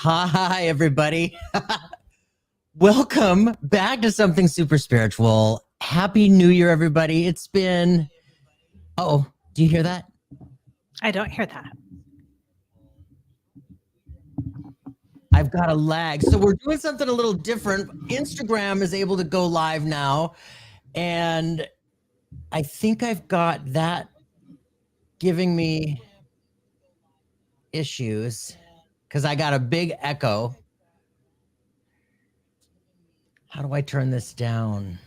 Hi, everybody. Welcome back to Something Super Spiritual. Happy New Year, everybody. It's been... Oh, do you hear that? I don't hear that. I've got a lag. So we're doing something a little different. Instagram is able to go live now. And I think I've got that giving me issues because I got a big echo. How do I turn this down?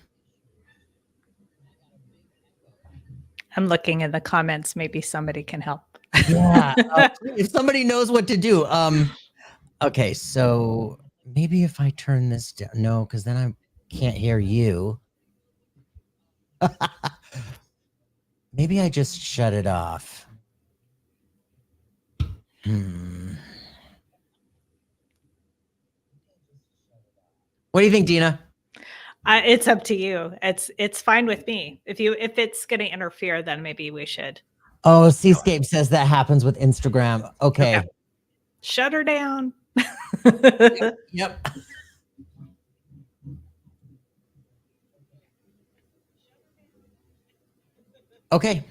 I'm looking in the comments. Maybe somebody can help. Yeah. If somebody knows what to do. Okay, so maybe if I turn this down, no, because then I can't hear you. Maybe I just shut it off. What do you think, Dena? It's up to you. It's fine with me. If it's going to interfere, then maybe we should. Oh, Seascape says that happens with Instagram. Okay. Shut her down. Yep. Okay.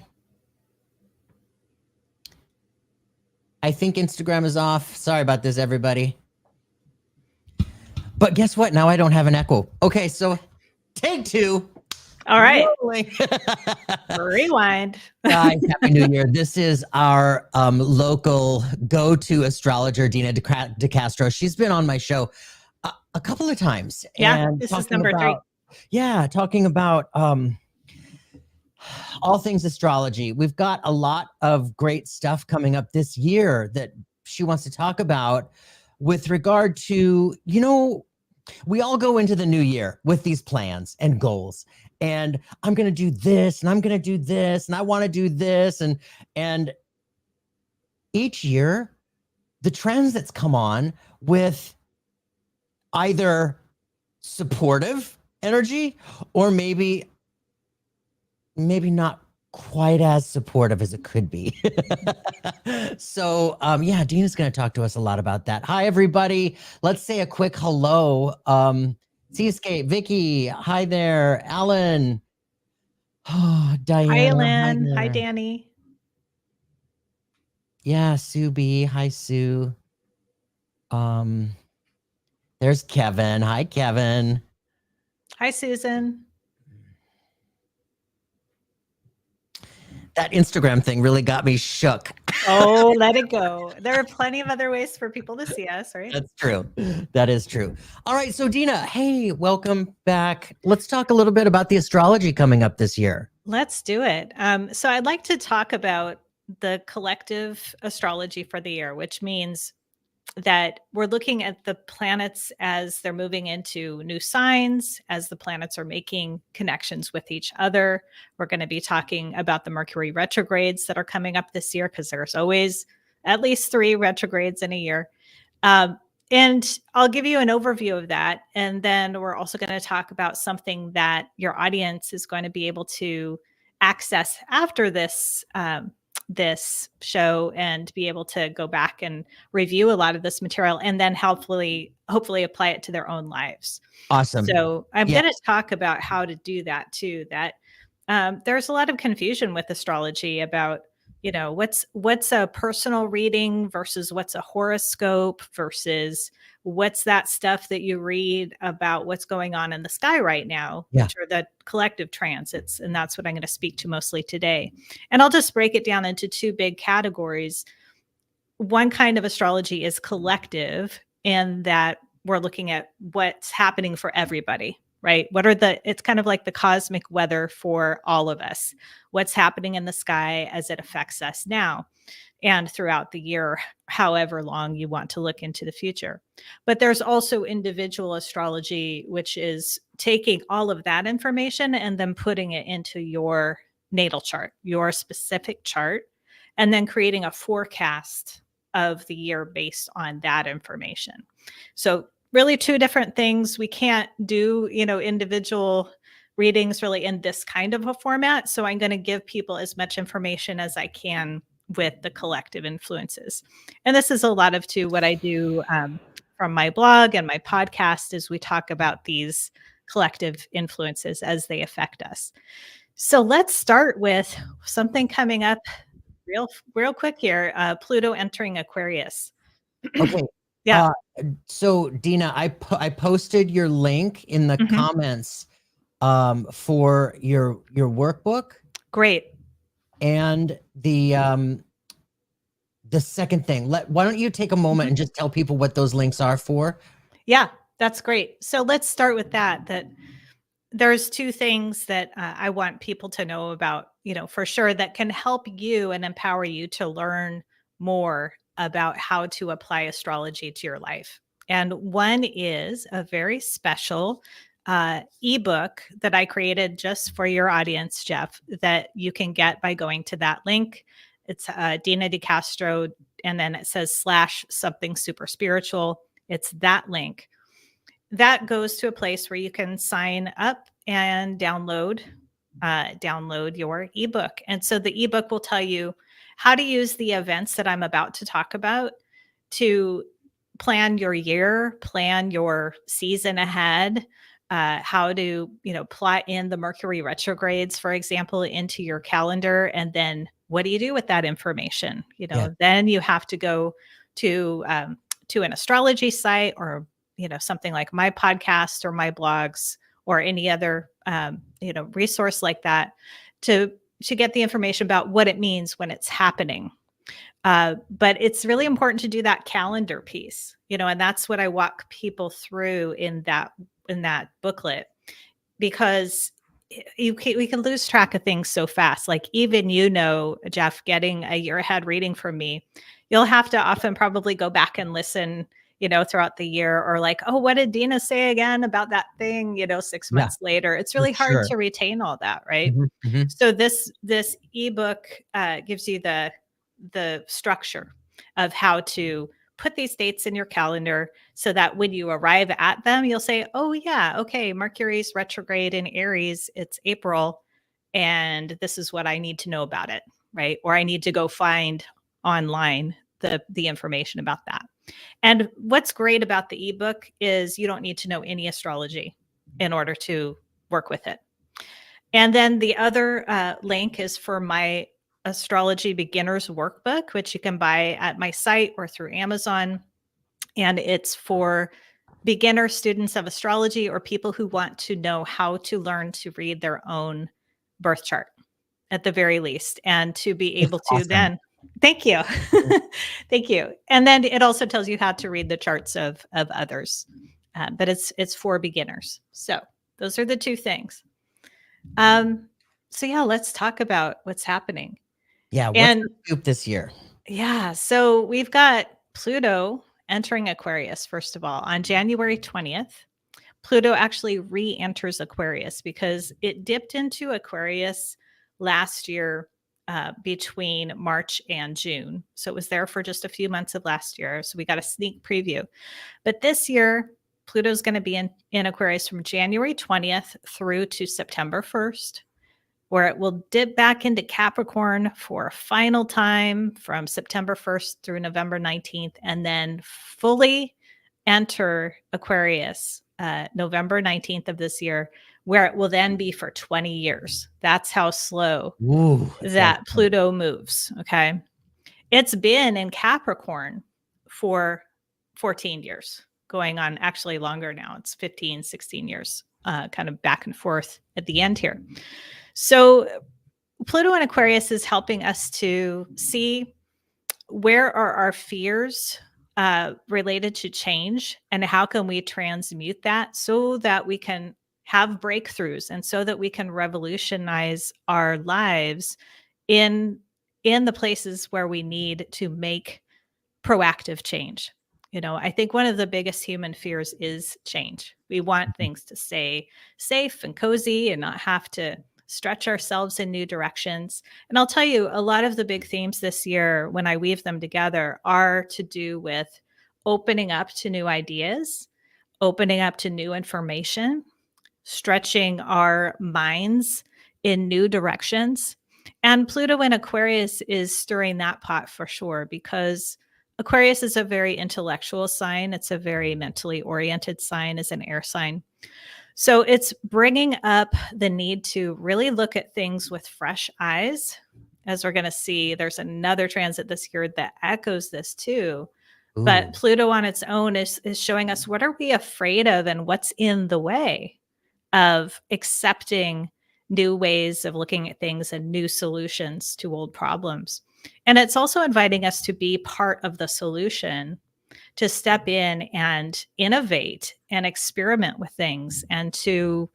I think Instagram is off. Sorry about this, everybody. But guess what? Now I don't have an echo. Okay, so take two. All right. Rewind. Guys, Happy New Year. This is our local go-to astrologer, Dena DeCastro. She's been on my show a couple of times. Yeah, this is number 3. Yeah, talking about all things astrology. We've got a lot of great stuff coming up this year that she wants to talk about with regard to, we all go into the new year with these plans and goals. And I'm going to do this, and I'm going to do this, and I want to do this. And each year, the trends that's come on with either supportive energy or maybe not quite as supportive as it could be. So, yeah, Dena's going to talk to us a lot about that. Hi, everybody. Let's say a quick hello. Seascape, Vicky, hi there. Alan. Oh, Diana. Hi, Alan. Hi, Danny. Yeah, Sue B. Hi, Sue. There's Kevin. Hi, Kevin. Hi, Susan. That Instagram thing really got me shook. Oh, let it go. There are plenty of other ways for people to see us, right? That's true. That is true. All right. So, Dena, hey, welcome back. Let's talk a little bit about the astrology coming up this year. Let's do it. So I'd like to talk about the collective astrology for the year, which means that we're looking at the planets as they're moving into new signs, as the planets are making connections with each other. We're going to be talking about the Mercury retrogrades that are coming up this year, because there's always at least 3 retrogrades in a year. And I'll give you an overview of that. And then we're also going to talk about something that your audience is going to be able to access after this this show and be able to go back and review a lot of this material and then hopefully apply it to their own lives. Awesome. So I'm going to talk about how to do that too. That there's a lot of confusion with astrology about, what's a personal reading versus what's a horoscope versus what's that stuff that you read about what's going on in the sky right now, which are the collective transits. And that's what I'm going to speak to mostly today. And I'll just break it down into 2 big categories. One kind of astrology is collective, in that we're looking at what's happening for everybody, right? It's kind of like the cosmic weather for all of us. What's happening in the sky as it affects us now and throughout the year, however long you want to look into the future. But there's also individual astrology, which is taking all of that information and then putting it into your natal chart, your specific chart, and then creating a forecast of the year based on that information. So really 2 different things. We can't do, individual readings really in this kind of a format. So I'm going to give people as much information as I can with the collective influences. And this is a lot of what I do from my blog and my podcast is we talk about these collective influences as they affect us. So let's start with something coming up real quick here. Pluto entering Aquarius. Okay. Yeah. So Dena, I posted your link in the comments for your workbook. Great. And the second thing, why don't you take a moment and just tell people what those links are for? Yeah, that's great. So let's start with that there's two things that I want people to know about, for sure, that can help you and empower you to learn more about how to apply astrology to your life. And one is a very special ebook that I created just for your audience, Jeff, that you can get by going to that link. It's Dena DeCastro, and then it says / something super spiritual. It's that link. That goes to a place where you can sign up and download your ebook. And so the ebook will tell you how to use the events that I'm about to talk about to plan your year, plan your season ahead, how to, plot in the Mercury retrogrades, for example, into your calendar. And then what do you do with that information? Then you have to go to an astrology site or, something like my podcast or my blogs or any other, resource like that to get the information about what it means when it's happening. But it's really important to do that calendar piece, and that's what I walk people through in that booklet, because we can lose track of things so fast. Like even, Jeff, getting a year ahead reading from me, you'll have to often probably go back and listen, throughout the year, or like, oh, what did Dena say again about that thing, 6 months later? It's really hard to retain all that, right? So this ebook gives you the structure of how to put these dates in your calendar so that when you arrive at them, you'll say, oh yeah, okay, Mercury's retrograde in Aries, it's April, and this is what I need to know about it, right? Or I need to go find online the information about that. And what's great about the ebook is you don't need to know any astrology in order to work with it. And then the other link is for my Astrology Beginners Workbook, which you can buy at my site or through Amazon. And it's for beginner students of astrology or people who want to know how to learn to read their own birth chart at the very least, and to be able to then. Thank you. Thank you. And then it also tells you how to read the charts of others, but it's for beginners. So those are the two things. So yeah, let's talk about what's happening. Yeah, what's the scoop this year? Yeah, so we've got Pluto entering Aquarius, first of all. On January 20th, Pluto actually re-enters Aquarius because it dipped into Aquarius last year between March and June. So it was there for just a few months of last year. So we got a sneak preview. But this year, Pluto's going to be in Aquarius from January 20th through to September 1st, where it will dip back into Capricorn for a final time from September 1st through November 19th, and then fully enter Aquarius November 19th of this year, where it will then be for 20 years. That's how slow that Pluto moves. Okay. It's been in Capricorn for 14 years, going on actually longer now. It's 15, 16 years, kind of back and forth at the end here. So Pluto in Aquarius is helping us to see where are our fears related to change, and how can we transmute that so that we can have breakthroughs, and so that we can revolutionize our lives in the places where we need to make proactive change. I think one of the biggest human fears is change. We want things to stay safe and cozy and not have to stretch ourselves in new directions. And I'll tell you, a lot of the big themes this year, when I weave them together, are to do with opening up to new ideas, opening up to new information, stretching our minds in new directions. And Pluto in Aquarius is stirring that pot for sure, because Aquarius is a very intellectual sign. It's a very mentally oriented sign, as an air sign. So it's bringing up the need to really look at things with fresh eyes. As we're going to see, there's another transit this year that echoes this too. But Ooh. Pluto on its own is showing us what are we afraid of and what's in the way of accepting new ways of looking at things and new solutions to old problems. And it's also inviting us to be part of the solution, to step in and innovate and experiment with things, and to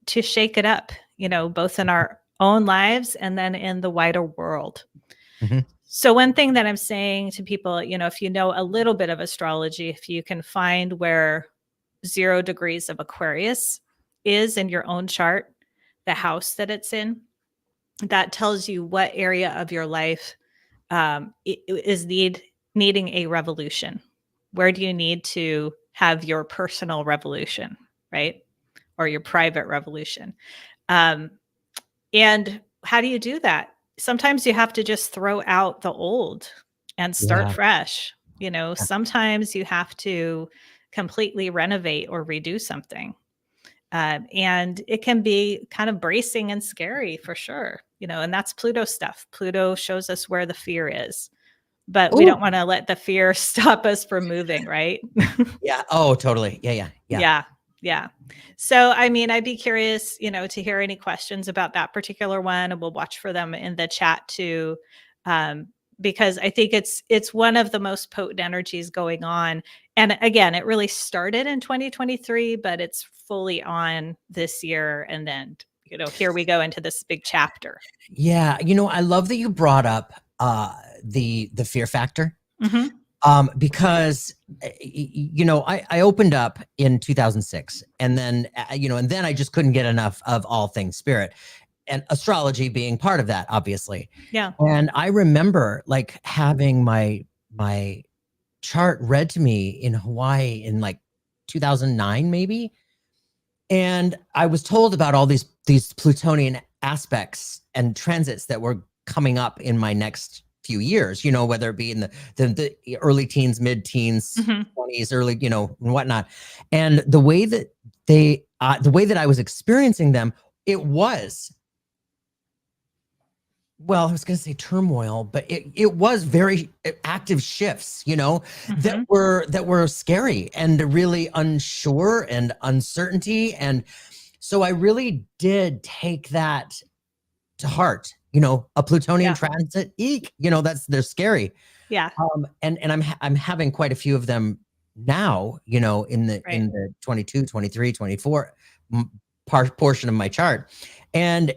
shake it up, both in our own lives and then in the wider world. Mhm. So one thing that I'm saying to people, if you know a little bit of astrology, if you can find where 0 degrees of Aquarius is in your own chart, the house that it's in, that tells you what area of your life is needing a revolution. Where do you need to have your personal revolution, right? Or your private revolution. Um, and how do you do that? Sometimes you have to just throw out the old and start Yeah. fresh. Sometimes you have to completely renovate or redo something. And it can be kind of bracing and scary for sure, and that's Pluto stuff. Pluto shows us where the fear is, but we Ooh. don't want to let the fear stop us from moving, right? Yeah. Oh, totally. Yeah. Yeah. Yeah. Yeah. Yeah. So, I mean, I'd be curious, to hear any questions about that particular one, and we'll watch for them in the chat too. Um, because I think it's one of the most potent energies going on. And again, it really started in 2023, but it's fully on this year. And then, here we go into this big chapter. Yeah. I love that you brought up the fear factor. Hmm. Because I opened up in 2006, and then I just couldn't get enough of all things spirit, and astrology being part of that, obviously. Yeah. And I remember like having my chart read to me in Hawaii in like 2009 maybe, and I was told about all these Plutonian aspects and transits that were coming up in my next few years, whether it be in the early teens, mid teens, Hmm. 20s, early, and whatnot. And the way that the way that I was experiencing them, it was, well, I was going to say turmoil, but it was very active shifts, Hmm. that were scary and really unsure and uncertainty. And so I really did take that to heart, a Plutonian Yeah. transit, eek, they're scary. Yeah. And I'm having quite a few of them now, in Right. the 22, 23, 24 portion of my chart. And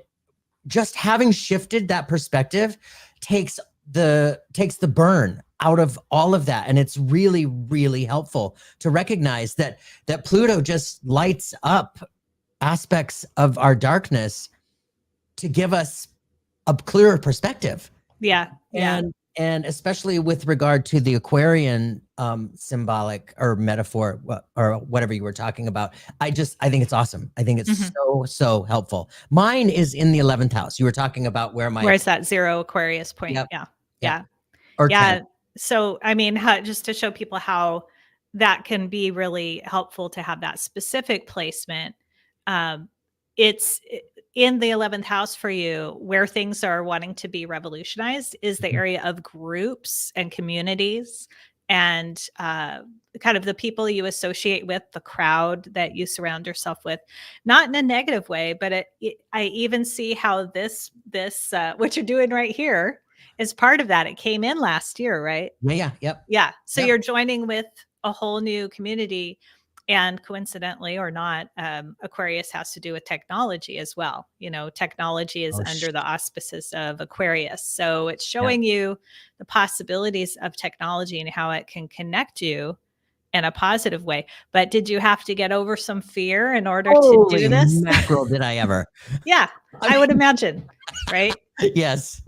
just having shifted that perspective takes the burn out of all of that. And it's really, really helpful to recognize that Pluto just lights up aspects of our darkness to give us a clearer perspective. Yeah. Yeah. And especially with regard to the Aquarian symbolic or metaphor, or whatever you were talking about, I think it's awesome. I think it's so helpful. Mine is in the 11th house. You were talking about where my Where's that 0 Aquarius point? Yep. Yeah. Yep. Yeah. Or 10. Yeah. So, I mean, just to show people how that can be really helpful to have that specific placement. It's in the 11th house for you, where things are wanting to be revolutionized is the area of groups and communities, and kind of the people you associate with, the crowd that you surround yourself with, not in a negative way, but I even see how this what you're doing right here is part of that. It came in last year, right? Yeah. Yep. Yeah. So Yep. you're joining with a whole new community. And coincidentally or not, Aquarius has to do with technology as well. Technology is under the auspices of Aquarius. So it's showing you the possibilities of technology and how it can connect you in a positive way. But did you have to get over some fear in order to do this? Mackerel, did I ever? Yeah, I would imagine. Right? Yes.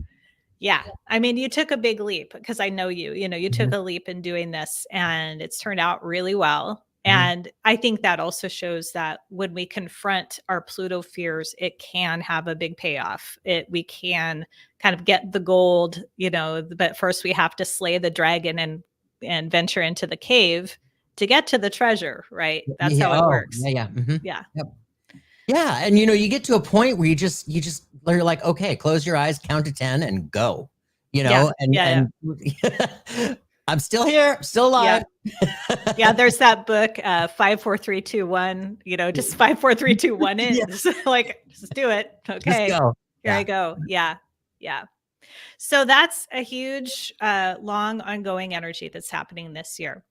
Yeah. I mean, you took a big leap because I know you took a leap in doing this, and it's turned out really well. And I think that also shows that when we confront our Pluto fears, it can have a big payoff. We can kind of get the gold, but first we have to slay the dragon and venture into the cave to get to the treasure, right? That's how it works. Yeah. Yeah. Yep. Yeah. And you get to a point where you're like, okay, close your eyes, count to 10 and go, and I'm still here, still alive. Yeah. There's that book, 5, 4, 3, 2, 1, just 5, 4, 3, 2, 1 in. Yeah. Just do it. Okay. Just go. Here I go. Yeah. Yeah. So that's a huge, long ongoing energy that's happening this year.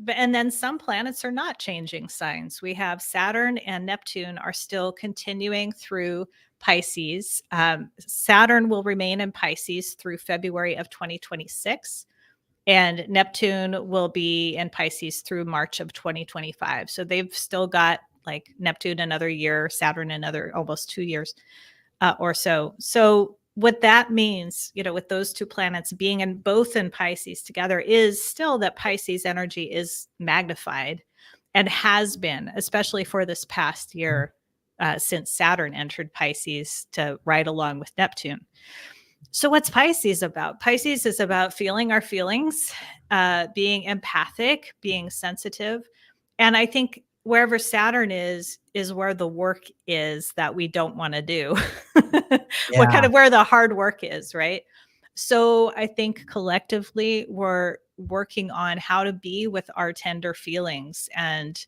And then some planets are not changing signs. We have Saturn and Neptune are still continuing through Pisces. Saturn will remain in Pisces through February of 2026. And Neptune will be in Pisces through March of 2025. So they've still got like Neptune another year, Saturn another almost 2 years or so. So what that means, with those two planets being both in Pisces together is still that Pisces energy is magnified and has been, especially for this past year, since Saturn entered Pisces to ride along with Neptune. So what's Pisces about? Pisces is about feeling our feelings, being empathic, being sensitive. And I think wherever Saturn is where the work is that we don't want to do. What kind of where the hard work is, right? So I think collectively we're working on how to be with our tender feelings and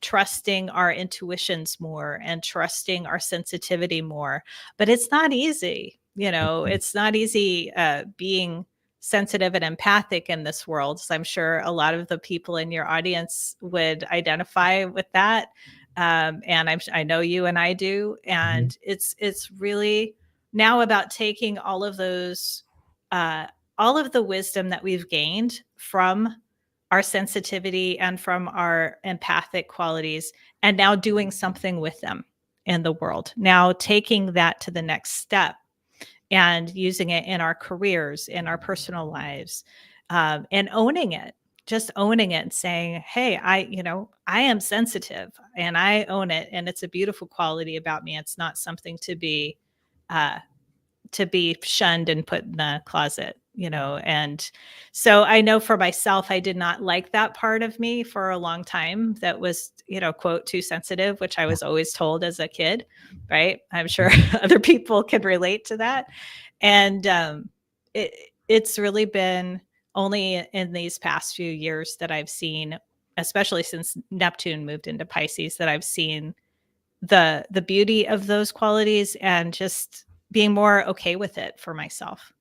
trusting our intuitions more and trusting our sensitivity more. But it's not easy. It's not easy being sensitive and empathic in this world. So I'm sure a lot of the people in your audience would identify with that. And I know you and I do. And it's really now about taking all of those, all of the wisdom that we've gained from our sensitivity and from our empathic qualities, and now doing something with them in the world. Now taking that to the next step and using it in our careers, in our personal lives, and owning it, just owning it and saying, hey, I am sensitive and I own it. And it's a beautiful quality about me. It's not something to be shunned and put in the closet, and so I know for myself, I did not like that part of me for a long time. That was, quote, too sensitive, which I was always told as a kid, right? I'm sure other people can relate to that. And it's really been only in these past few years that I've seen, especially since Neptune moved into Pisces, that I've seen the beauty of those qualities and just being more okay with it for myself.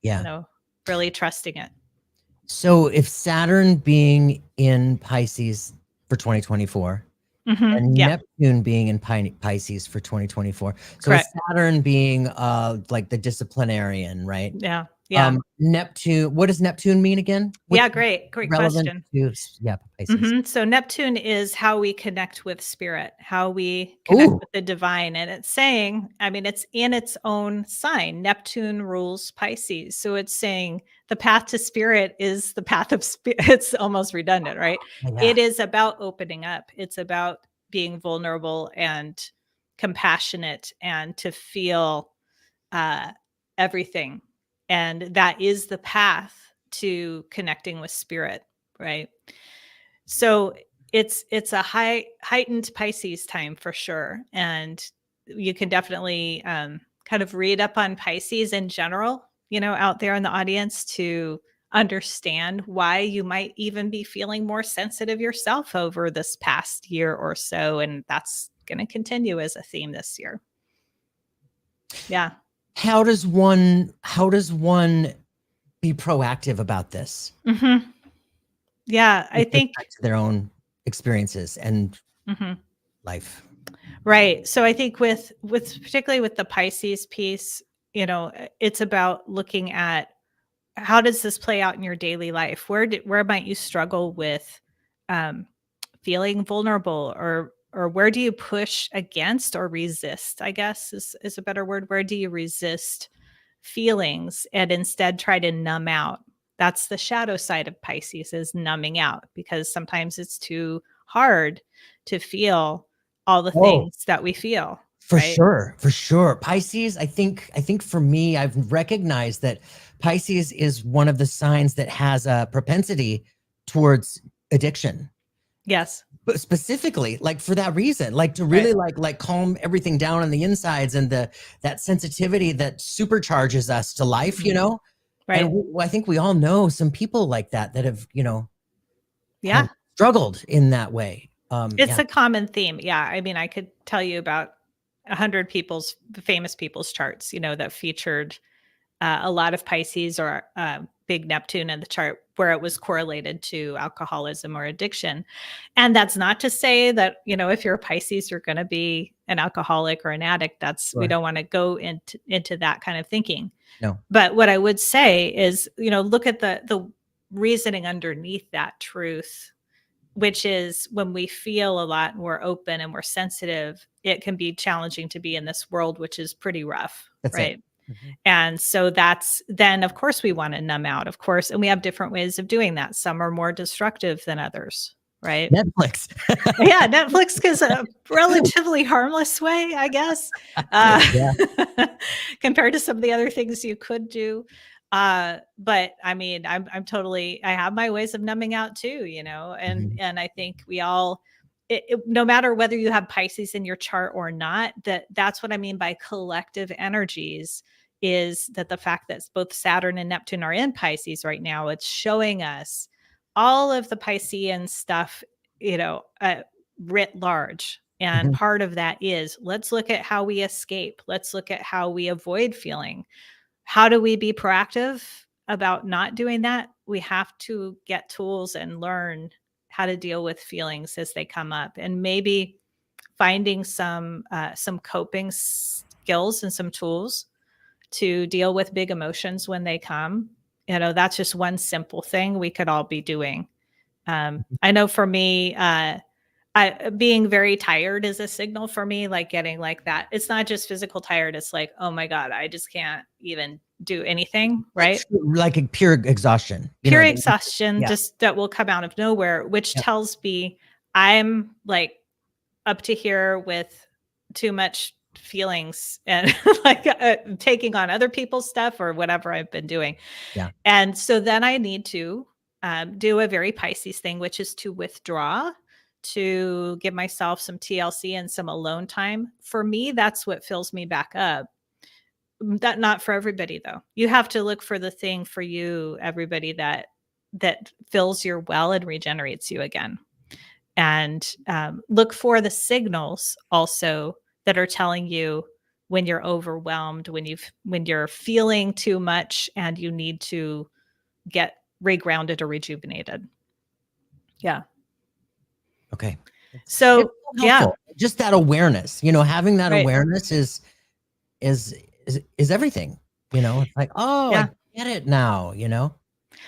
Really trusting it. So if Saturn being in Pisces for 2024 and Neptune being in Pisces for 2024. So Saturn being like the disciplinarian, right? Yeah. Neptune, what does Neptune mean again? Great question. Pisces. So Neptune is how we connect with spirit, how we connect with the divine. And it's saying, it's in its own sign. Neptune rules Pisces. So it's saying the path to spirit is the path of spirit. It's almost redundant, right? It is about opening up. It's about being vulnerable and compassionate and to feel everything. And that is the path to connecting with spirit, right? So it's a heightened Pisces time for sure. And you can definitely kind of read up on Pisces in general, out there in the audience to understand why you might even be feeling more sensitive yourself over this past year or so. And that's going to continue as a theme this year. Yeah. How does one be proactive about this? Yeah, I think their own experiences and life. Right. So I think with particularly with the Pisces piece, it's about looking at how does this play out in your daily life? Where might you struggle with feeling vulnerable, or where do you push against or resist, I guess is a better word. Where do you resist feelings and instead try to numb out? That's the shadow side of Pisces, is numbing out, because sometimes it's too hard to feel all the Oh, things that we feel, for right? sure, for sure. Pisces, I think for me, I've recognized that Pisces is one of the signs that has a propensity towards addiction. Yes. But specifically, like for that reason, like to Right. really like calm everything down on the insides, and that sensitivity that supercharges us to life, you Mhm. know? And Right. I think we all know some people like that that have, have Yeah. struggled in that way. It's Yeah. a common theme. Yeah. I mean, I could tell you about 100 famous people's charts, that featured a lot of Pisces or big Neptune in the chart where it was correlated to alcoholism or addiction. And that's not to say that, if you're a Pisces, you're going to be an alcoholic or an addict. We Sure. don't want to go into that kind of thinking. No. But what I would say is, look at the reasoning underneath that truth, which is when we feel a lot and we're open and we're sensitive, it can be challenging to be in this world, which is pretty rough, That's it. right? And so then, of course, we want to numb out, of course. And we have different ways of doing that. Some are more destructive than others, right? Netflix. Yeah, Netflix is a relatively harmless way, I guess, uh, Yeah. compared to some of the other things you could do. But I mean, I have my ways of numbing out too, Mhm. and I think we all, no matter whether you have Pisces in your chart or not, that's what I mean by collective energies. Is that the fact that both Saturn and Neptune are in Pisces right now? It's showing us all of the Piscean stuff, writ large. And Mhm. part of that is, let's look at how we escape. Let's look at how we avoid feeling. How do we be proactive about not doing that? We have to get tools and learn how to deal with feelings as they come up, and maybe finding some coping skills and some tools to deal with big emotions when they come. That's just one simple thing we could all be doing. I know for me, being very tired is a signal for me, like getting like that. It's not just physical tired. It's like, oh my God, I just can't even do anything. Right. Like a pure exhaustion, Pure exhaustion, yeah. just that will come out of nowhere, which Yep. tells me I'm like up to here with too much feelings and like taking on other people's stuff or whatever I've been doing. Yeah. And so then I need to do a very Pisces thing, which is to withdraw, to give myself some TLC and some alone time. For me, that's what fills me back up. That not for everybody though. You have to look for the thing for you, everybody, that fills your well and regenerates you again. And look for the signals also that are telling you when you're overwhelmed, when you're feeling too much and you need to get regrounded or rejuvenated. Yeah. Okay. It's So, so yeah, helpful. Just that awareness, having that right. awareness is is everything. It's like, oh, I Yeah. get it now,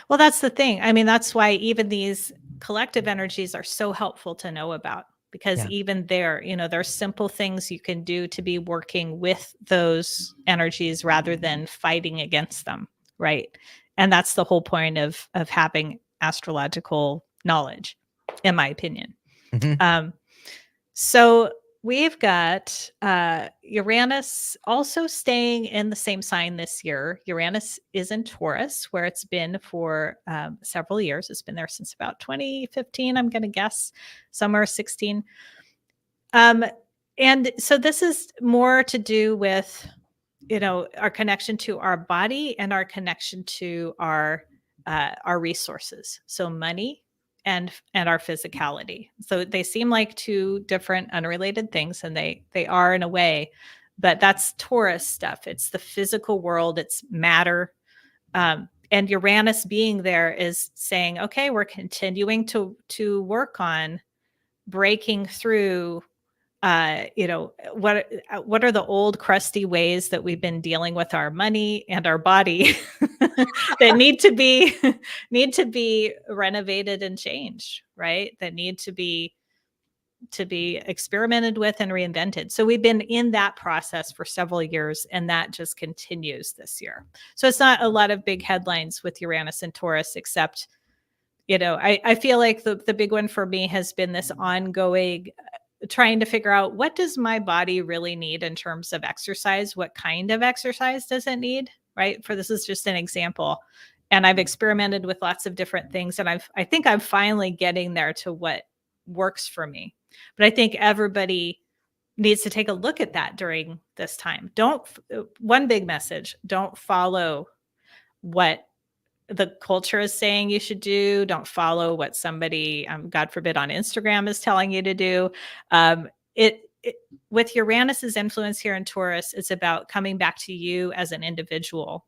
Well, that's the thing. I mean, that's why even these collective energies are so helpful to know about, because Yeah. even there's simple things you can do to be working with those energies rather than fighting against them, right? And that's the whole point of having astrological knowledge, in my opinion. Mhm. Um, So we've got Uranus also staying in the same sign this year. Uranus is in Taurus, where it's been for several years. It's been there since about 2015, I'm going to guess, somewhere 16. Um, and so this is more to do with, our connection to our body and our connection to our resources. So money and our physicality. So they seem like two different unrelated things, and they are in a way, but that's Taurus stuff. It's the physical world. It's matter. And Uranus being there is saying, okay, we're continuing to work on breaking through what are the old crusty ways that we've been dealing with our money and our body that need to be renovated and changed, right? That need to be experimented with and reinvented. So we've been in that process for several years, and that just continues this year. So it's not a lot of big headlines with Uranus and Taurus, except I feel like the big one for me has been this ongoing trying to figure out, what does my body really need in terms of exercise? What kind of exercise does it need? Right. For this is just an example. And I've experimented with lots of different things. And I think I'm finally getting there to what works for me. But I think everybody needs to take a look at that during this time. One big message, don't follow what the culture is saying you should do. Don't follow what somebody, God forbid, on Instagram is telling you to do. Um, it with Uranus's influence here in Taurus, it's about coming back to you as an individual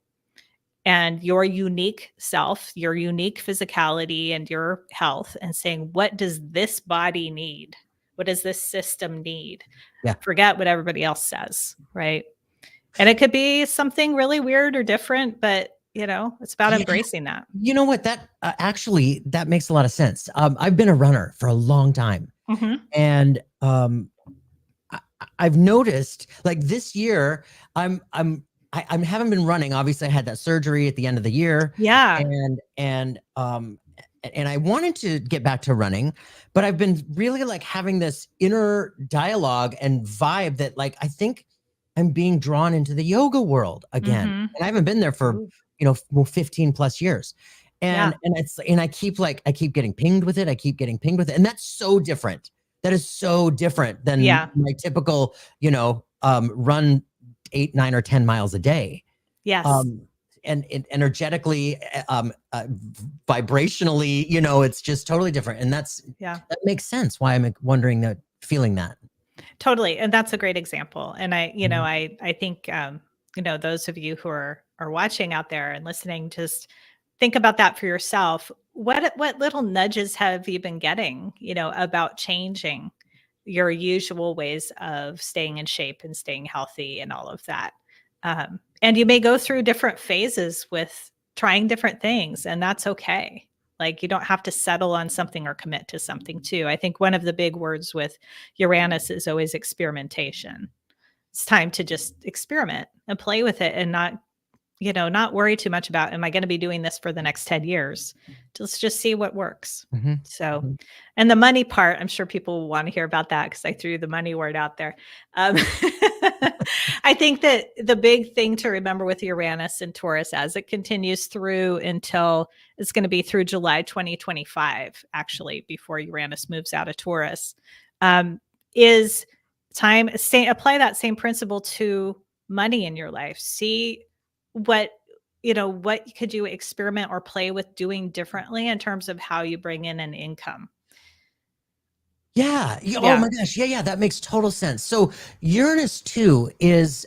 and your unique self, your unique physicality and your health, and saying, what does this body need? What does this system need? Yeah. Forget what everybody else says, right? And it could be something really weird or different, but it's about Yeah. embracing that. You know what? That actually, that makes a lot of sense. I've been a runner for a long time, and I've noticed, like, this year, I haven't been running. Obviously, I had that surgery at the end of the year. Yeah. And I wanted to get back to running, but I've been really like having this inner dialogue and vibe that, like, I think I'm being drawn into the yoga world again. And I haven't been there for, 15 plus years. And I keep getting pinged with it. And that's so different. That is so different than my typical, run 8, 9, or 10 miles a day. Yes. And energetically, vibrationally, it's just totally different. And that makes sense why I'm wondering feeling that. Totally. And that's a great example. And I think, those of you who are watching out there and listening, just think about that for yourself. What little nudges have you been getting, about changing your usual ways of staying in shape and staying healthy and all of that? And you may go through different phases with trying different things, and that's okay. Like, you don't have to settle on something or commit to something too. I think one of the big words with Uranus is always experimentation. It's time to just experiment and play with it and not worry too much about, am I going to be doing this for the next 10 years? Let's just see what works. So, and the money part, I'm sure people will want to hear about that because I threw the money word out there. I think that the big thing to remember with Uranus and Taurus, as it continues through until it's going to be through July 2025, actually, before Uranus moves out of Taurus, is apply that same principle to money in your life. See what could you experiment or play with doing differently in terms of how you bring in an income. Yeah. Oh my gosh. Yeah. That makes total sense. So Uranus too is,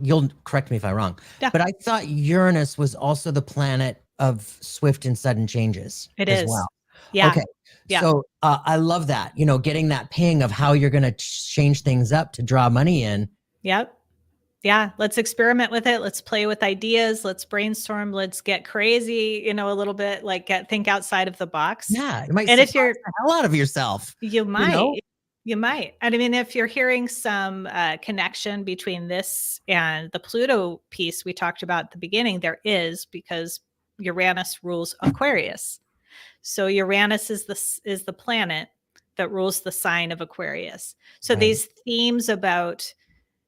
you'll correct me if I'm wrong, but I thought Uranus was also the planet of swift and sudden changes. It as is. well. Yeah. Okay. Yeah. So I love that, getting that ping of how you're going to change things up to draw money in. Yep. Yeah. Let's experiment with it. Let's play with ideas. Let's brainstorm. Let's get crazy, a little bit, like think outside of the box. Yeah. It might and if you're the hell out of yourself, you might. I mean, if you're hearing some connection between this and the Pluto piece we talked about at the beginning, there is, because Uranus rules Aquarius. So Uranus is the planet that rules the sign of Aquarius. So these themes about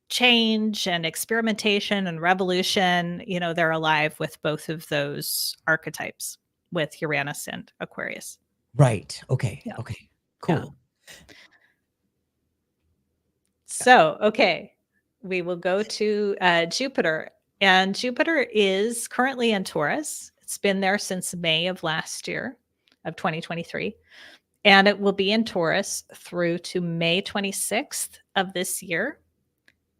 change and experimentation and revolution, they're alive with both of those archetypes, with Uranus and Aquarius. Right. Okay. Yeah. Okay. Cool. Yeah. So, okay, we will go to Jupiter. And Jupiter is currently in Taurus. It's been there since May of last year, of 2023. And it will be in Taurus through to May 26th of this year.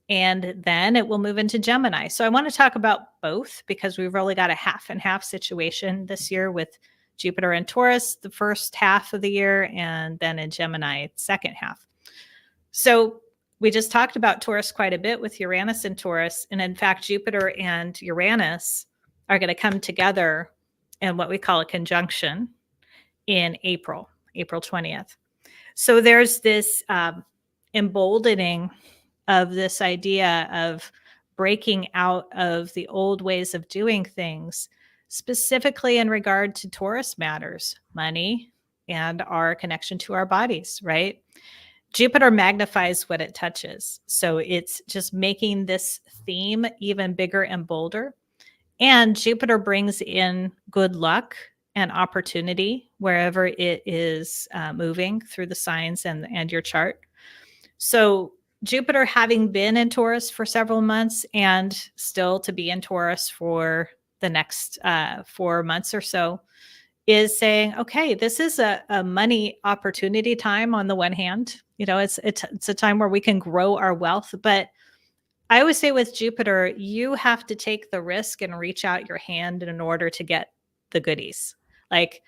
And then it will move into Gemini. So I want to talk about both, because we've really got a half and half situation this year with Jupiter and Taurus the first half of the year, and then in Gemini second half. So we just talked about Taurus quite a bit with Uranus and Taurus. And in fact, Jupiter and Uranus are going to come together in what we call a conjunction in April 20th. So there's this emboldening of this idea of breaking out of the old ways of doing things specifically in regard to Taurus matters, money, and our connection to our bodies, right? Jupiter magnifies what it touches. So it's just making this theme even bigger and bolder. And Jupiter brings in good luck and opportunity wherever it is moving through the signs and your chart. So Jupiter having been in Taurus for several months and still to be in Taurus for the next 4 months or so is saying, okay, this is a money opportunity time on the one hand. It's a time where we can grow our wealth. But I always say with Jupiter, you have to take the risk and reach out your hand in order to get the goodies. Like,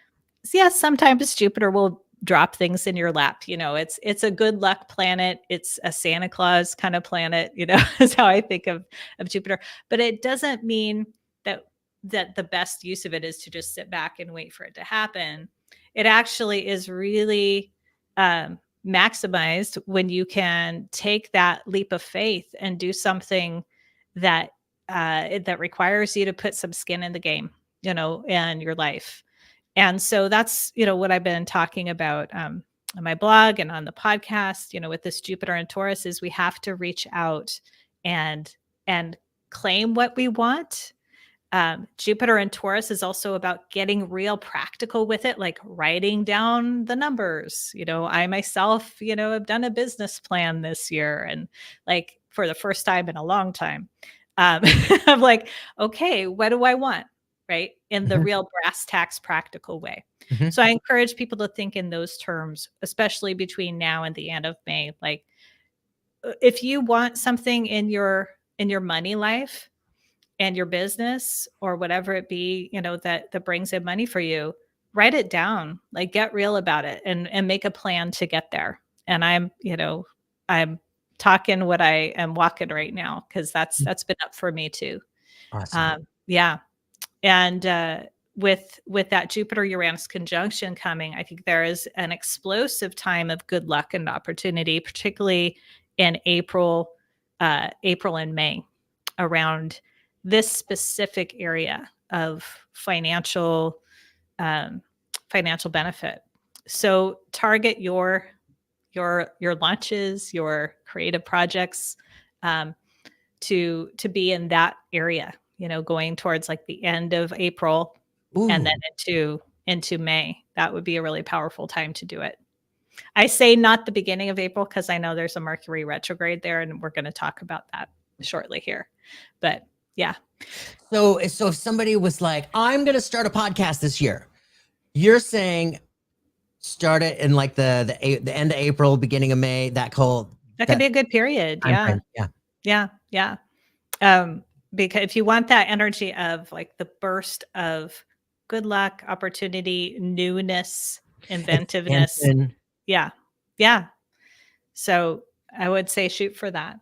yes, sometimes Jupiter will drop things in your lap. It's a good luck planet. It's a Santa Claus kind of planet, is how I think of Jupiter. But it doesn't mean that the best use of it is to just sit back and wait for it to happen. It actually is really maximized when you can take that leap of faith and do something that that requires you to put some skin in the game, in your life. And so that's what I've been talking about on my blog and on the podcast. With this Jupiter and Taurus, is we have to reach out and claim what we want. Jupiter and Taurus is also about getting real practical with it, like writing down the numbers. I myself, have done a business plan this year, and like for the first time in a long time, I'm like, okay, what do I want? Right. In the real brass tacks, practical way. So I encourage people to think in those terms, especially between now and the end of May. Like, if you want something in your money life, and your business or whatever it be, that brings in money for you, write it down, like get real about it and make a plan to get there. And I'm talking what I am walking right now, because that's been up for me too. Awesome. Yeah. And with that Jupiter Uranus conjunction coming, I think there is an explosive time of good luck and opportunity, particularly in April and May, around this specific area of financial benefit. So target your launches, your creative projects, to be in that area. Going towards like the end of April. Ooh. And then into May. That would be a really powerful time to do it. I say not the beginning of April because I know there's a Mercury retrograde there, and we're going to talk about that shortly here. But yeah. So if somebody was like, I'm going to start a podcast this year, you're saying start it in like the end of April, beginning of May, that could be a good period. Yeah. Yeah. Because if you want that energy of like the burst of good luck, opportunity, newness, inventiveness. Expansion. Yeah. So I would say shoot for that.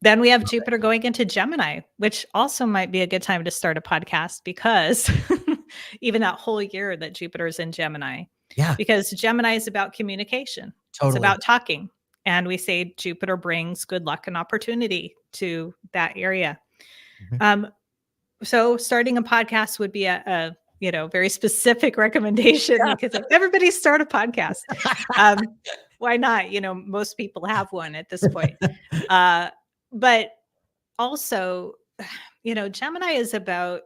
Then we have Jupiter going into Gemini, which also might be a good time to start a podcast, because even that whole year that Jupiter is in Gemini. Yeah. Because Gemini is about communication. Totally. It's about talking. And we say Jupiter brings good luck and opportunity to that area. So starting a podcast would be a very specific recommendation. Because everybody start a podcast. Why not? Most people have one at this point. But also, Gemini is about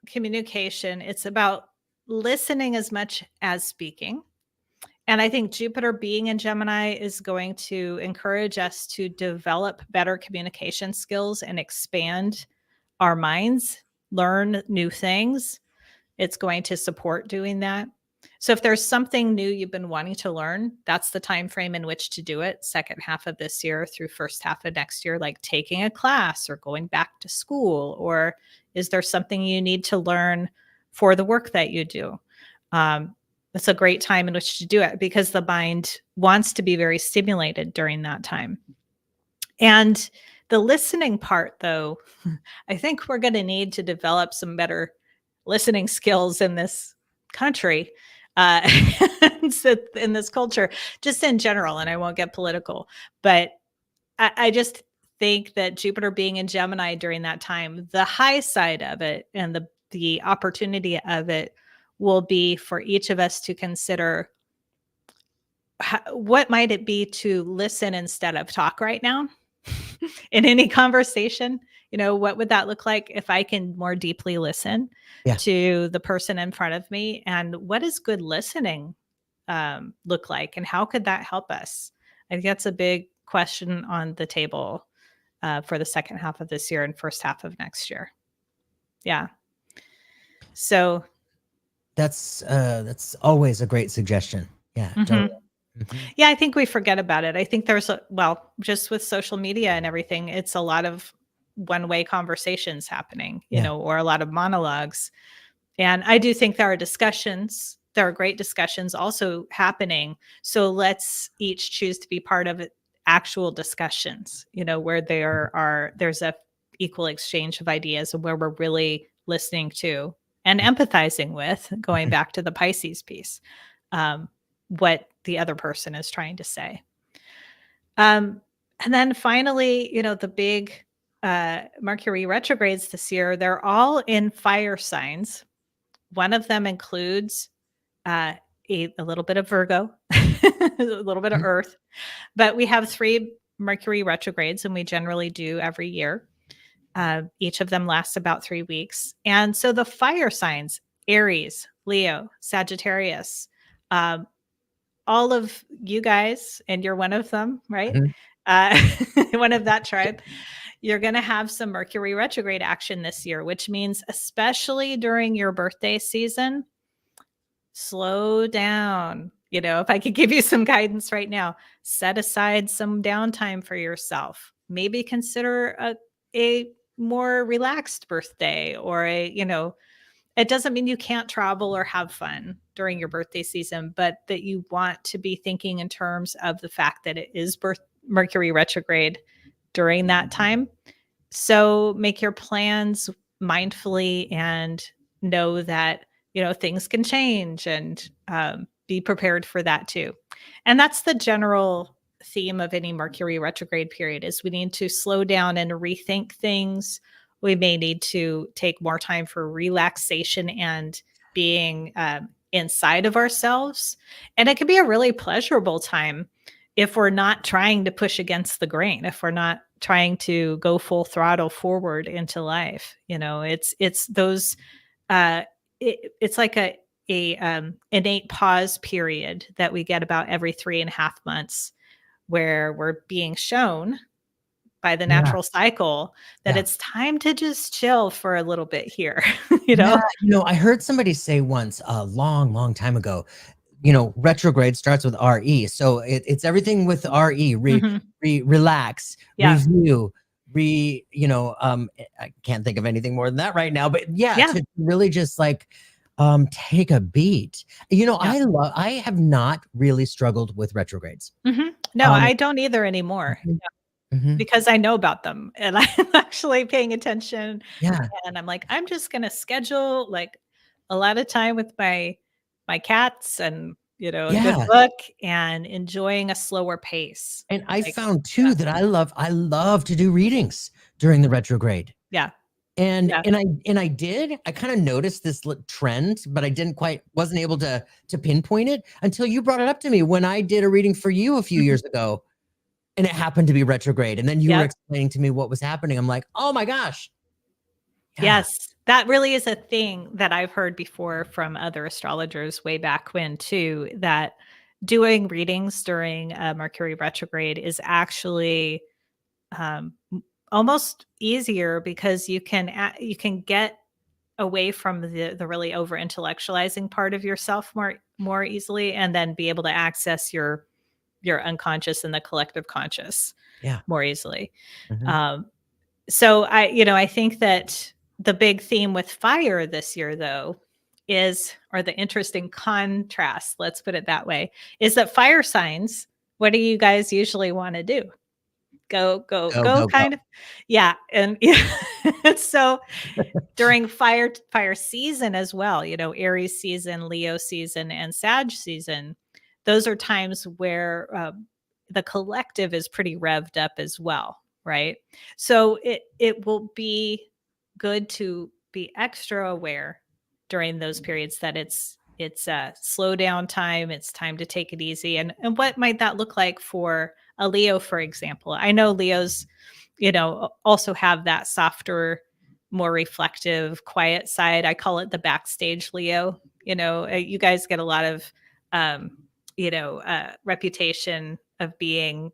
communication. It's about listening as much as speaking. And I think Jupiter being in Gemini is going to encourage us to develop better communication skills and expand our minds, learn new things. It's going to support doing that. So if there's something new you've been wanting to learn, that's the time frame in which to do it. Second half of this year through first half of next year, like taking a class or going back to school, or is there something you need to learn for the work that you do? It's a great time in which to do it, because the mind wants to be very stimulated during that time. And the listening part, though, I think we're going to need to develop some better listening skills in this country, in this culture, just in general. And I won't get political, but I just think that Jupiter being in Gemini during that time, the high side of it and the the opportunity of it will be for each of us to consider what might it be to listen instead of talk right now in any conversation. What would that look like if I can more deeply listen Yeah. to the person in front of me? And what does good listening look like? And how could that help us? I think that's a big question on the table for the second half of this year and first half of next year. Yeah. So that's always a great suggestion. Yeah, totally. yeah, I think we forget about it. I think just with social media and everything, it's a lot of one-way conversations happening, Yeah. or a lot of monologues. And I do think there are great discussions also happening. So let's each choose to be part of actual discussions, where there's a equal exchange of ideas and where we're really listening to and empathizing with, going back to the Pisces piece, what the other person is trying to say. And then finally, the big Mercury retrogrades this year, they're all in fire signs. One of them includes a little bit of Virgo, a little bit of Earth, but we have 3 Mercury retrogrades, and we generally do every year. Each of them lasts about 3 weeks. And so the fire signs, Aries, Leo, Sagittarius, all of you guys, and you're one of them, right? One of that tribe. You're going to have some Mercury retrograde action this year, which means especially during your birthday season, slow down. If I could give you some guidance right now, set aside some downtime for yourself. Maybe consider a more relaxed birthday, or it doesn't mean you can't travel or have fun during your birthday season, but that you want to be thinking in terms of the fact that it is Mercury retrograde during that time. So make your plans mindfully and know that, things can change, and be prepared for that too. And that's the general theme of any Mercury retrograde period, is we need to slow down and rethink things. We may need to take more time for relaxation and being inside of ourselves. And it can be a really pleasurable time if we're not trying to push against the grain, if we're not trying to go full throttle forward into life. It's those it's like a innate pause period that we get about every 3.5 months, where we're being shown by the natural cycle that it's time to just chill for a little bit here. Yeah, I heard somebody say once a long, long time ago, retrograde starts with RE. So it's everything with RE, relax, Yeah. review, I can't think of anything more than that right now, but yeah. To really just like take a beat. I have not really struggled with retrogrades. No, I don't either anymore. Because I know about them, and I'm actually paying attention. Yeah. And I'm like, I'm just gonna schedule like a lot of time with my cats, and a good book, and enjoying a slower pace. And I found too that I love to do readings during the retrograde. Yeah. And I kind of noticed this trend, but I wasn't able to pinpoint it until you brought it up to me when I did a reading for you a few years ago, and it happened to be retrograde. And then you were explaining to me what was happening. I'm like, oh my gosh. Yeah. Yes, that really is a thing that I've heard before from other astrologers way back when too, that doing readings during Mercury retrograde is actually almost easier, because you can get away from the really over intellectualizing part of yourself more easily, and then be able to access your unconscious and the collective conscious more easily. So I think that the big theme with fire this year, though, or the interesting contrast, let's put it that way, is that fire signs, what do you guys usually want to do? Go kind of. Yeah. And so during fire season as well, Aries season, Leo season, and Sag season, those are times where the collective is pretty revved up as well, right? So it will be good to be extra aware during those periods that it's a slow down time. It's time to take it easy. And what might that look like for a Leo, for example? I know Leos, also have that softer, more reflective, quiet side. I call it the backstage Leo. You guys get a lot of, reputation of being,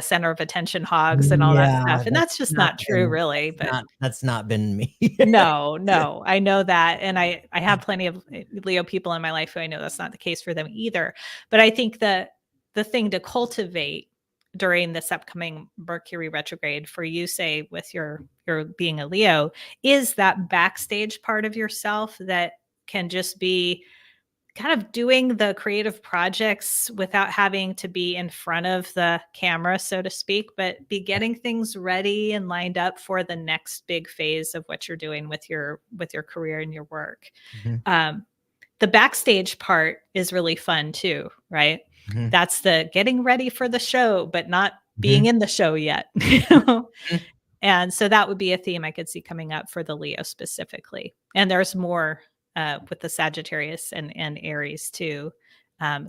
center of attention hogs and all that Yeah, stuff. And that's that's just not not true, been really. But that's not been me. no, no, I know that. And I have plenty of Leo people in my life who I know that's not the case for them either. But I think that the thing to cultivate during this upcoming Mercury retrograde for you, say with your being a Leo, is that backstage part of yourself that can just be kind of doing the creative projects without having to be in front of the camera, so to speak, but be getting things ready and lined up for the next big phase of what you're doing with your career and your work. Mhm, Um, the backstage part is really fun too, right? mhm, That's the getting ready for the show, but not being mhm, in the show yet. mhm. And so that would be a theme I could see coming up for the Leo specifically. And there's more with the Sagittarius and Aries too.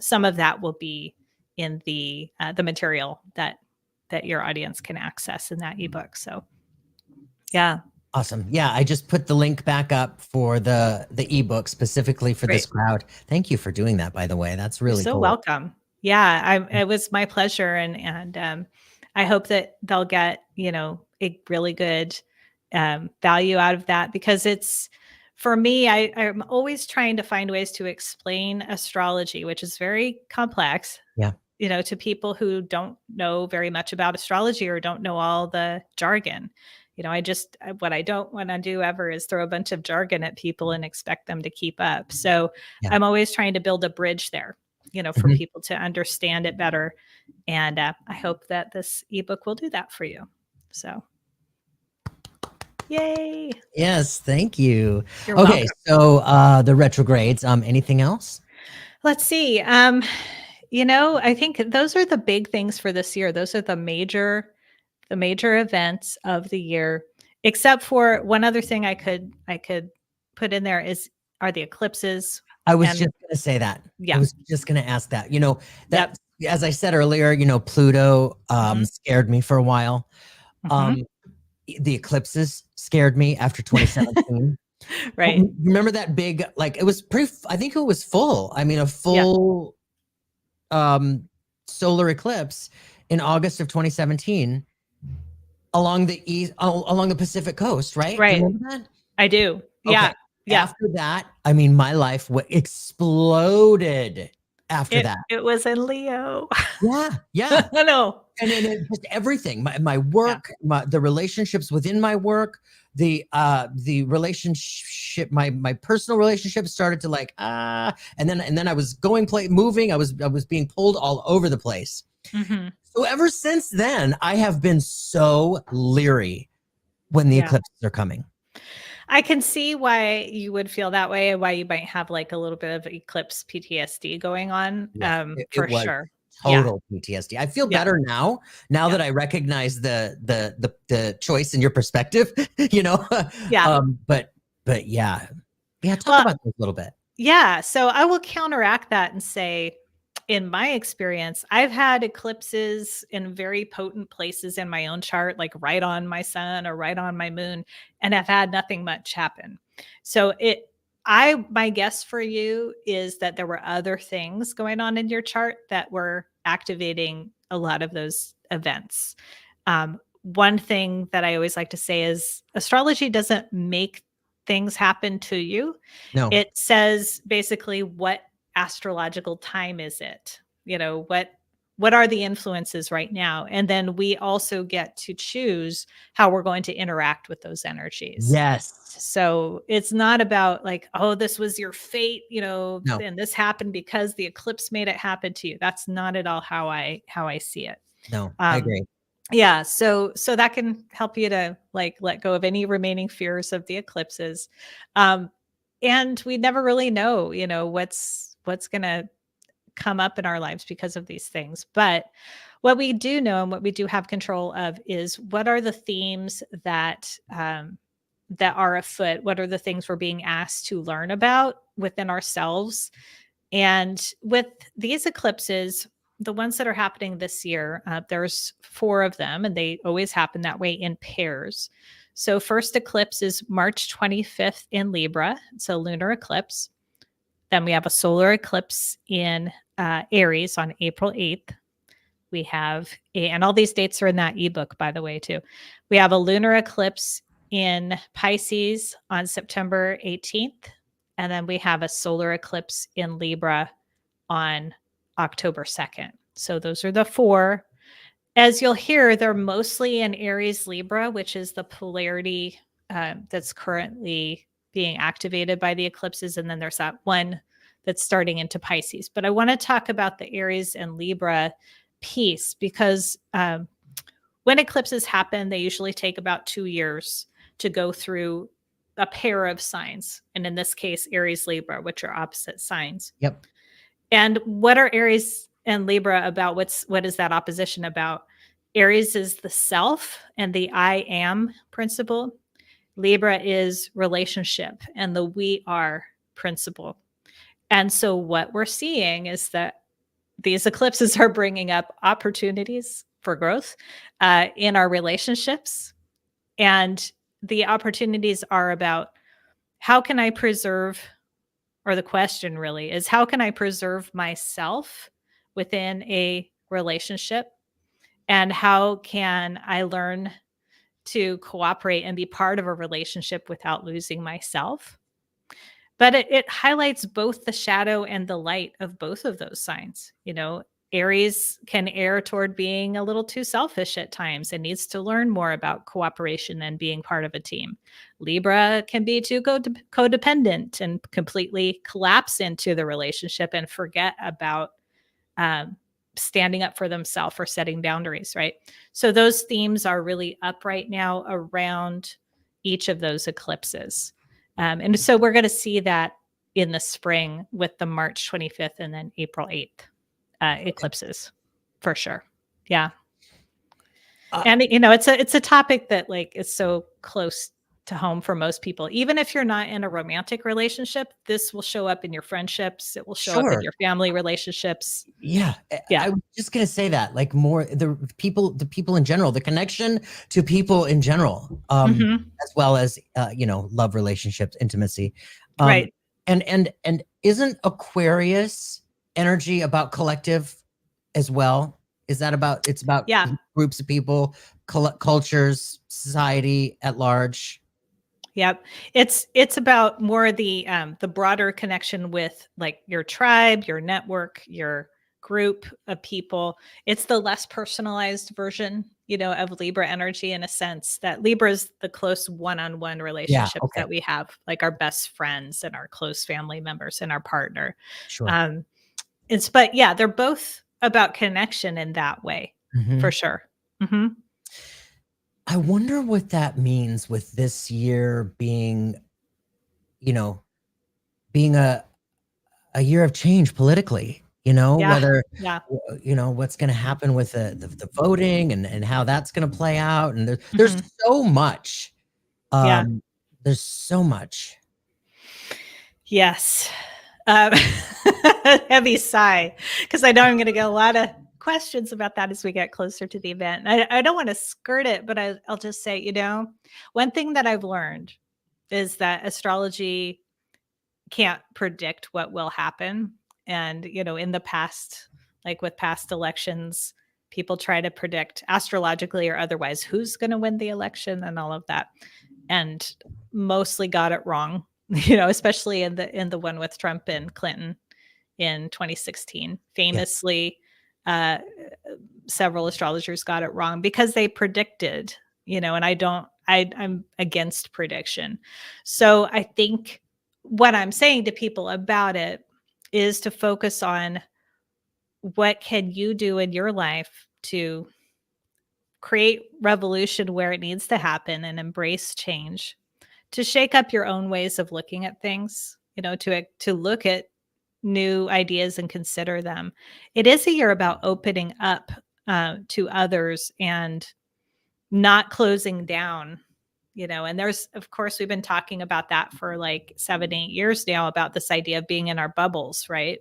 Some of that will be in the material that your audience can access in that ebook. So yeah, Awesome. Yeah, I just put the link back up for the ebook specifically for this great. crowd. Thank you for doing that, by the way. That's You're really so cool. welcome. Yeah, it was my pleasure, and I hope that they'll get a really good value out of that because it's for me. I'm always trying to find ways to explain astrology, which is very complex. Yeah. To people who don't know very much about astrology or don't know all the jargon. What I don't want to do ever is throw a bunch of jargon at people and expect them to keep up. So Yeah. I'm always trying to build a bridge there, for Mhm. people to understand it better. And I hope that this ebook will do that for you. So, yay. Yes, thank you. You're Okay, welcome. so the retrogrades, anything else? Let's see. I think those are the big things for this year. Those are the major events of the year, except for one other thing I could put in there are the eclipses. I was And just gonna say that. I yeah, was just gonna ask that. yep. That as I said earlier, Pluto Mhm, scared me for a while. mhm. Um the eclipses scared me after 2017. Right. Remember that big, like it was I think it was full. I mean, a Yeah. full um solar eclipse in August of 2017 along the along the Pacific coast, right? You Right. remember that? I do. Okay. Yeah. Yeah. After that, I mean, my life exploded after It that. it was in Leo. Yeah, yeah. I know. And then just everything, my Yeah. work, the relationships within my work, the relationship, my personal relationships started to like and then I was moving, I was being pulled all over the place. Mhm. So ever since then, I have been so leery when the Yeah. eclipses are coming. I can see why you would feel that way and why you might have like a little bit of eclipse PTSD going on, Yeah, it for was sure. Yeah. total PTSD. I feel Yeah. better now Yeah. that I recognize the choice in your perspective, you know. Yeah. But yeah. Yeah, talk Well, about this a little bit. yeah, so I will counteract that and say, in my experience, I've had eclipses in very potent places in my own chart, like right on my sun or right on my moon, and I've had nothing much happen. So my guess for you is that there were other things going on in your chart that were activating a lot of those events. One thing that I always like to say is astrology doesn't make things happen to you. No. It says basically what astrological time is it? What are the influences right now? And then we also get to choose how we're going to interact with those energies. Yes. So it's not about like, oh, this was your fate, No. and this happened because the eclipse made it happen to you. That's not at all how I see it. No. I Um, agree. yeah, so that can help you to like let go of any remaining fears of the eclipses. Um, and we never really know, what's going to come up in our lives because of these things. But what we do know and what we do have control of is what are the themes that are afoot? What are the things we're being asked to learn about within ourselves? And with these eclipses, the ones that are happening this year, there's 4 of them, and they always happen that way in pairs. So, first eclipse is March 25th in Libra. It's a lunar eclipse. Then we have a solar eclipse in Aries on April 8th. We have, and all these dates are in that ebook, by the way, too. We have a lunar eclipse in Pisces on September 18th. And then we have a solar eclipse in Libra on October 2nd. So those are the 4. As you'll hear, they're mostly in Aries Libra, which is the polarity that's currently being activated by the eclipses. And then there's that one that's starting into Pisces. But I want to talk about the Aries and Libra piece because when eclipses happen, they usually take about 2 years to go through a pair of signs. And in this case, Aries Libra, which are opposite signs. Yep. And what are Aries and Libra about? What is that opposition about? Aries is the self and the I am principle. Libra is relationship and the we are principle. And so what we're seeing is that these eclipses are bringing up opportunities for growth in our relationships. And the opportunities are about how can I preserve, or the question really is, how can I preserve myself within a relationship? And how can I learn to cooperate and be part of a relationship without losing myself? But it highlights both the shadow and the light of both of those signs. Aries can err toward being a little too selfish at times and needs to learn more about cooperation and being part of a team. Libra can be too codependent and completely collapse into the relationship and forget about standing up for themselves or setting boundaries, right? So those themes are really up right now around each of those eclipses. And so we're going to see that in the spring with the March 25th and then April 8th eclipses for sure. Yeah. And it's a topic that is so close to home for most people. Even if you're not in a romantic relationship, this will show up in your friendships. It will show up in your family relationships. Yeah. I was just going to say that, more the people in general, the connection to people in general, as well as, love relationships, intimacy. Right. And isn't Aquarius energy about collective as well? Is that about, it's about groups of people, cultures, society at large? Yep. It's about more the broader connection with your tribe, your network, your group of people. It's the less personalized version, of Libra energy, in a sense that Libra is the close one-on-one relationships that we have, like our best friends and our close family members and our partner. Sure. But they're both about connection in that way, for sure. Mm-hmm. I wonder what that means with this year being, being a year of change politically, whether, what's going to happen with the voting and how that's going to play out. And there's so much. There's so much. Yes. Heavy sigh, because I know I'm going to get a lot of questions about that as we get closer to the event. I don't want to skirt it, but I'll just say, one thing that I've learned is that astrology can't predict what will happen. And, in the past, with past elections, people try to predict astrologically or otherwise who's going to win the election and all of that, and mostly got it wrong. Especially in the one with Trump and Clinton in 2016. Famously, several astrologers got it wrong because they predicted, and I'm against prediction. So I think what I'm saying to people about it is to focus on what can you do in your life to create revolution where it needs to happen and embrace change, to shake up your own ways of looking at things, to look at new ideas and consider them. It is a year about opening up to others and not closing down And there's, of course, we've been talking about that for like 7-8 years now, about this idea of being in our bubbles, right?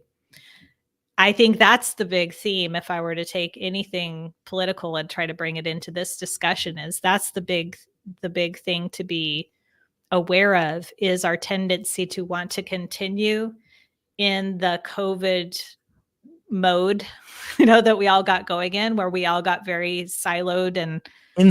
I think that's the big theme. If I were to take anything political and try to bring it into this discussion, is that's the big thing to be aware of, is our tendency to want to continue in the COVID mode, that we all got going in, where we all got very siloed and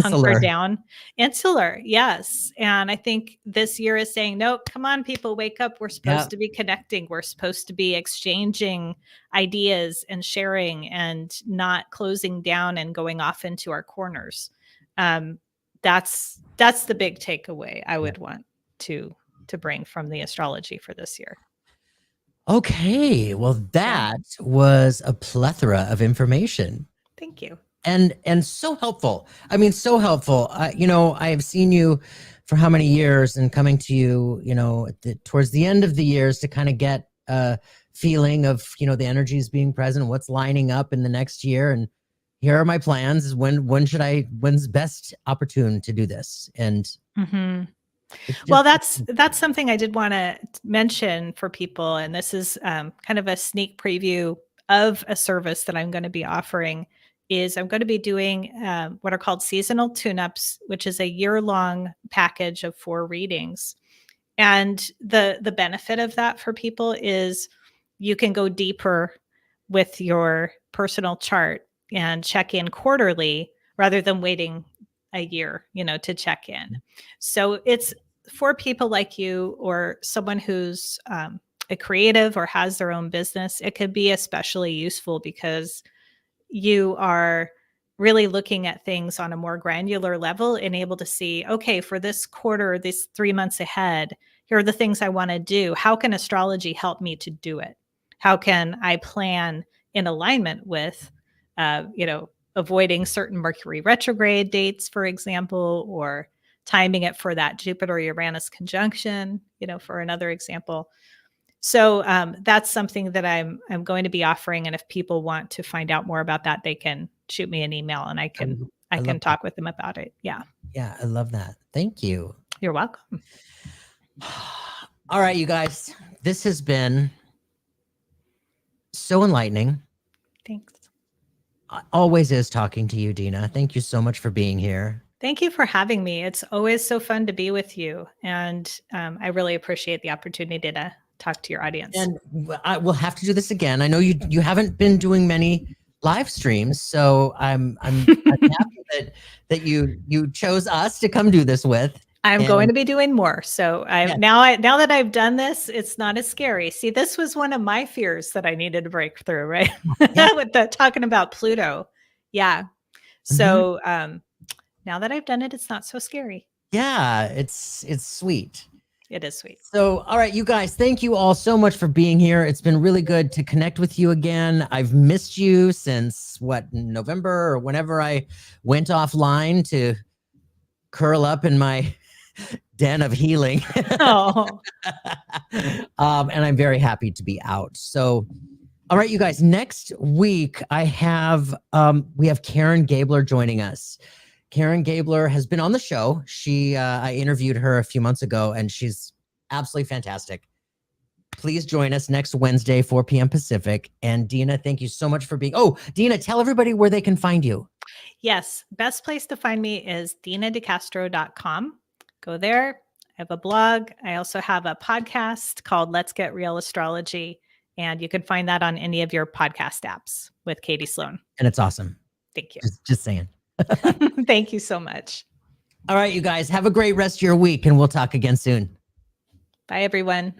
hunkered down. Insular, yes. And I think this year is saying, no, come on, people, wake up. We're supposed to be connecting. We're supposed to be exchanging ideas and sharing, and not closing down and going off into our corners. That's the big takeaway I would want to bring from the astrology for this year. Okay, well, that was a plethora of information. Thank you. And so helpful. I mean, so helpful. I have seen you for how many years, and coming to you, towards the end of the years, to kind of get a feeling of, the energies being present, what's lining up in the next year. And here are my plans. When's best opportune to do this? And well, that's something I did want to mention for people. And this is kind of a sneak preview of a service that I'm going to be offering. Is I'm going to be doing what are called seasonal tune-ups, which is a year-long package of 4 readings. And the benefit of that for people is you can go deeper with your personal chart and check in quarterly, rather than waiting a year, to check in. So it's for people like you, or someone who's a creative or has their own business. It could be especially useful, because you are really looking at things on a more granular level and able to see, okay, for this quarter, this 3 months ahead, here are the things I want to do. How can astrology help me to do it? How can I plan in alignment with, avoiding certain Mercury retrograde dates, for example, or timing it for that Jupiter-Uranus conjunction, for another example. So that's something that I'm going to be offering. And if people want to find out more about that, they can shoot me an email, and I can talk with them about it. Yeah. Yeah, I love that. Thank you. You're welcome. All right, you guys, this has been so enlightening. Thanks. Always is talking to you, Dena. Thank you so much for being here. Thank you for having me. It's always so fun to be with you. And I really appreciate the opportunity to talk to your audience. And I will have to do this again. I know you haven't been doing many live streams, so I'm happy that you chose us to come do this with. I'm going to be doing more. So now that I've done this, it's not as scary. See, this was one of my fears that I needed to break through, right? With talking about Pluto. Yeah. So now that I've done it, it's not so scary. Yeah, it's sweet. It is sweet. So, all right, you guys, thank you all so much for being here. It's been really good to connect with you again. I've missed you since November, or whenever I went offline to curl up in my den of healing. Oh. And I'm very happy to be out. So, all right, you guys, next week we have Karen Gabler joining us. Karen Gabler has been on the show. I interviewed her a few months ago, and she's absolutely fantastic. Please join us next Wednesday, 4 p.m. Pacific. And Dena, thank you so much for being. Oh, Dena, tell everybody where they can find you. Yes, best place to find me is denadecastro.com. Go there. I have a blog. I also have a podcast called Let's Get Real Astrology, and you can find that on any of your podcast apps with Katie Sloan. And it's awesome. Thank you. Just saying. Thank you so much. All right, you guys, have a great rest of your week, and we'll talk again soon. Bye, everyone.